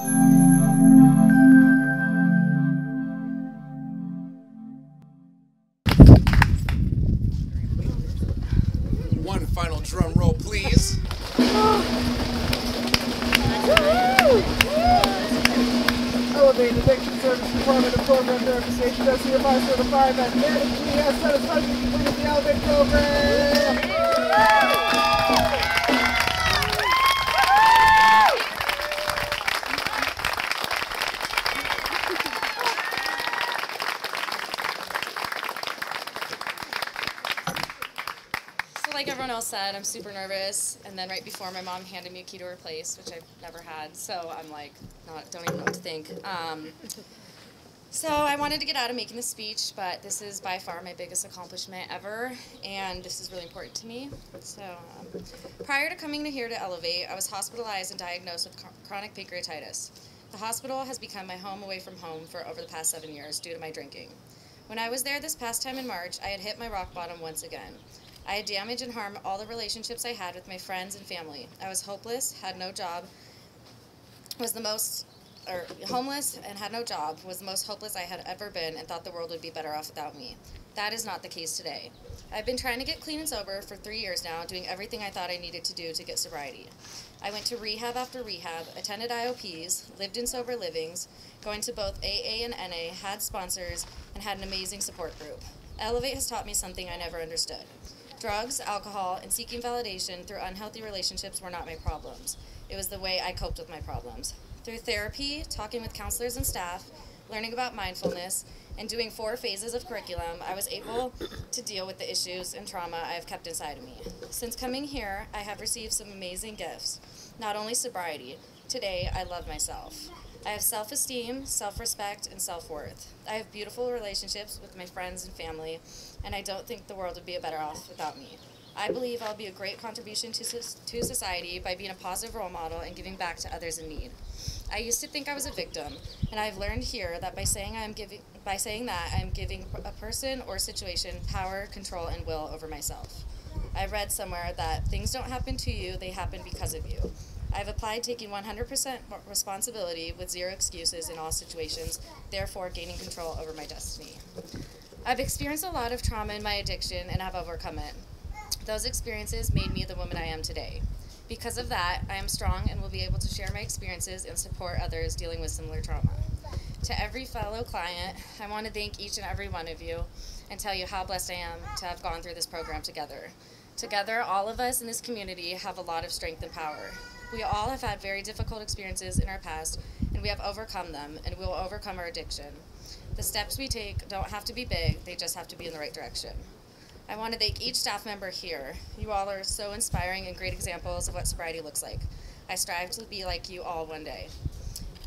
One final drum roll, please. Elevate Addiction Service Department of Program Verification SCFI certified that Manon G has satisfactorily completed the Elevate program. Like everyone else said, I'm super nervous, and then right before my mom handed me a key to her place, which I've never had, so I'm like, don't even know what to think. So I wanted to get out of making this speech, but this is by far my biggest accomplishment ever, and this is really important to me. So prior to coming here to Elevate, I was hospitalized and diagnosed with chronic pancreatitis. The hospital has become my home away from home for over the past 7 years due to my drinking. When I was there this past time in March, I had hit my rock bottom once again. I had damaged and harmed all the relationships I had with my friends and family. I was hopeless, had no job, homeless and had no job, was the most hopeless I had ever been, and thought the world would be better off without me. That is not the case today. I've been trying to get clean and sober for 3 years now, doing everything I thought I needed to do to get sobriety. I went to rehab after rehab, attended IOPs, lived in sober livings, going to both AA and NA, had sponsors, and had an amazing support group. Elevate has taught me something I never understood. Drugs, alcohol, and seeking validation through unhealthy relationships were not my problems. It was the way I coped with my problems. Through therapy, talking with counselors and staff, learning about mindfulness, and doing 4 phases of curriculum, I was able to deal with the issues and trauma I have kept inside of me. Since coming here, I have received some amazing gifts, not only sobriety. Today, I love myself. I have self-esteem, self-respect, and self-worth. I have beautiful relationships with my friends and family, and I don't think the world would be better off without me. I believe I'll be a great contribution to society by being a positive role model and giving back to others in need. I used to think I was a victim, and I've learned here that by saying that I'm giving a person or situation power, control, and will over myself. I read somewhere that things don't happen to you, they happen because of you. I've applied taking 100% responsibility with 0 excuses in all situations, therefore gaining control over my destiny. I've experienced a lot of trauma in my addiction and have overcome it. Those experiences made me the woman I am today. Because of that, I am strong and will be able to share my experiences and support others dealing with similar trauma. To every fellow client, I want to thank each and every one of you and tell you how blessed I am to have gone through this program together. Together, all of us in this community have a lot of strength and power. We all have had very difficult experiences in our past, and we have overcome them, and we will overcome our addiction. The steps we take don't have to be big, they just have to be in the right direction. I want to thank each staff member here. You all are so inspiring and great examples of what sobriety looks like. I strive to be like you all one day.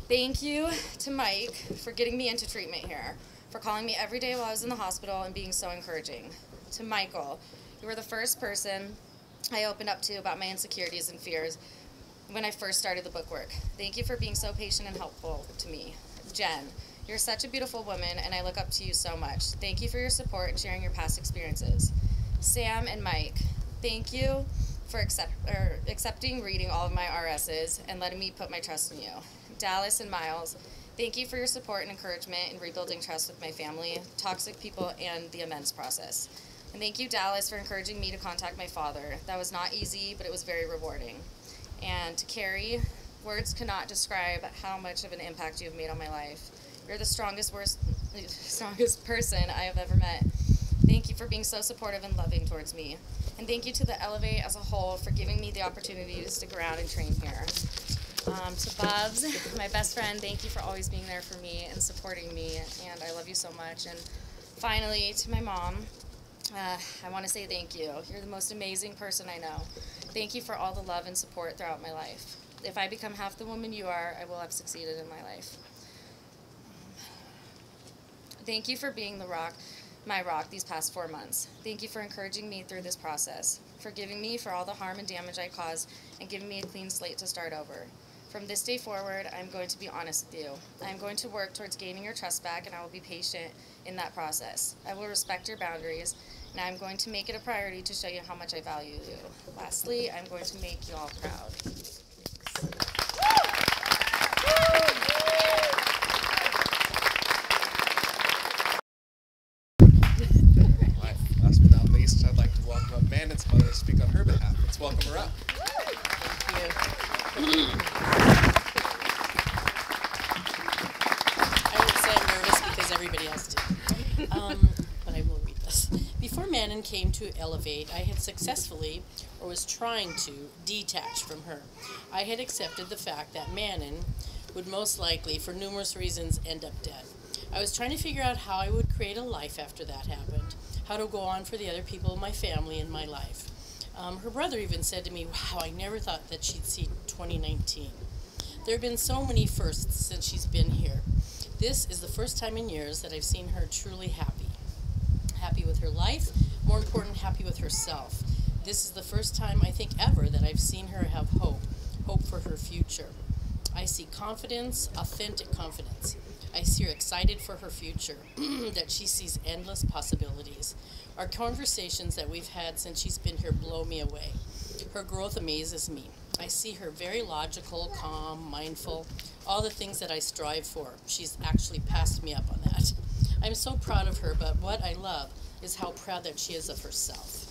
Thank you to Mike for getting me into treatment here, for calling me every day while I was in the hospital and being so encouraging. To Michael, you were the first person I opened up to about my insecurities and fears when I first started the book work. Thank you for being so patient and helpful to me. Jen, you're such a beautiful woman, and I look up to you so much. Thank you for your support and sharing your past experiences. Sam and Mike, thank you for accepting reading all of my RSs and letting me put my trust in you. Dallas and Miles, thank you for your support and encouragement in rebuilding trust with my family, toxic people, and the amends process. And thank you, Dallas, for encouraging me to contact my father. That was not easy, but it was very rewarding. And to Carrie, words cannot describe how much of an impact you have made on my life. You're the strongest person I have ever met. Thank you for being so supportive and loving towards me. And thank you to the Elevate as a whole for giving me the opportunity to stick around and train here. To Bubs, my best friend, thank you for always being there for me and supporting me, and I love you so much. And finally, to my mom, I want to say thank you. You're the most amazing person I know. Thank you for all the love and support throughout my life. If I become half the woman you are, I will have succeeded in my life. Thank you for being my rock these past 4 months. Thank you for encouraging me through this process, forgiving me for all the harm and damage I caused, and giving me a clean slate to start over. From this day forward, I'm going to be honest with you. I'm going to work towards gaining your trust back, and I will be patient in that process. I will respect your boundaries, and I'm going to make it a priority to show you how much I value you. Lastly, I'm going to make you all proud. Manon came to Elevate, I had successfully, or was trying to, detach from her. I had accepted the fact that Manon would most likely, for numerous reasons, end up dead. I was trying to figure out how I would create a life after that happened, how to go on for the other people in my family and my life. Her brother even said to me, wow, I never thought that she'd see 2019. There have been so many firsts since she's been here. This is the first time in years that I've seen her truly happy. Happy with her life, more important, happy with herself. This is the first time, I think, ever that I've seen her have hope for her future. I see confidence, authentic confidence. I see her excited for her future, that she sees endless possibilities. Our conversations that we've had since she's been here blow me away. Her growth amazes me. I see her very logical, calm, mindful, all the things that I strive for. She's actually passed me up on that. I'm so proud of her, but what I love is how proud that she is of herself.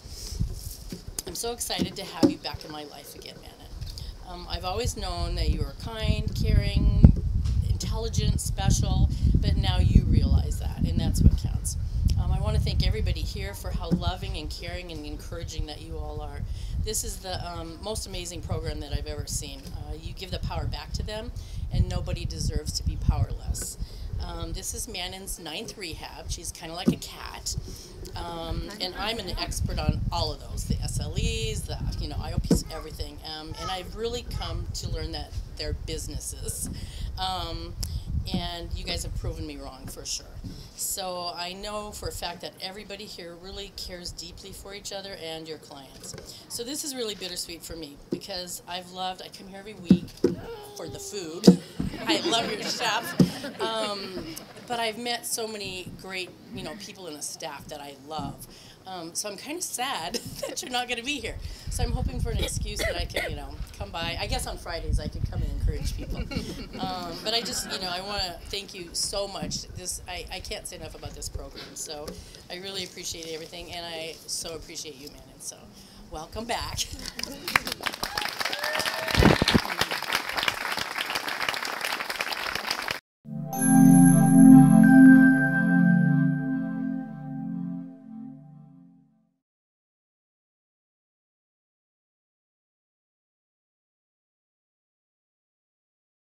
I'm so excited to have you back in my life again, Manon. I've always known that you are kind, caring, intelligent, special, but now you realize that, and that's what counts. I want to thank everybody here for how loving and caring and encouraging that you all are. This is the most amazing program that I've ever seen. You give the power back to them, and nobody deserves to be powerless. This is Manon's 9th rehab. She's kind of like a cat. And I'm an expert on all of those, the SLEs, the IOPs, everything. And I've really come to learn that they're businesses. And you guys have proven me wrong for sure. So I know for a fact that everybody here really cares deeply for each other and your clients. So this is really bittersweet for me because I come here every week for the food. I love your chef. But I've met so many great, people in the staff that I love. So I'm kind of sad that you're not going to be here. So I'm hoping for an excuse that I can, come by. I guess on Fridays I could come and encourage people. But I just, I want to thank you so much. I can't say enough about this program. So I really appreciate everything, and I so appreciate you, Manon. So welcome back.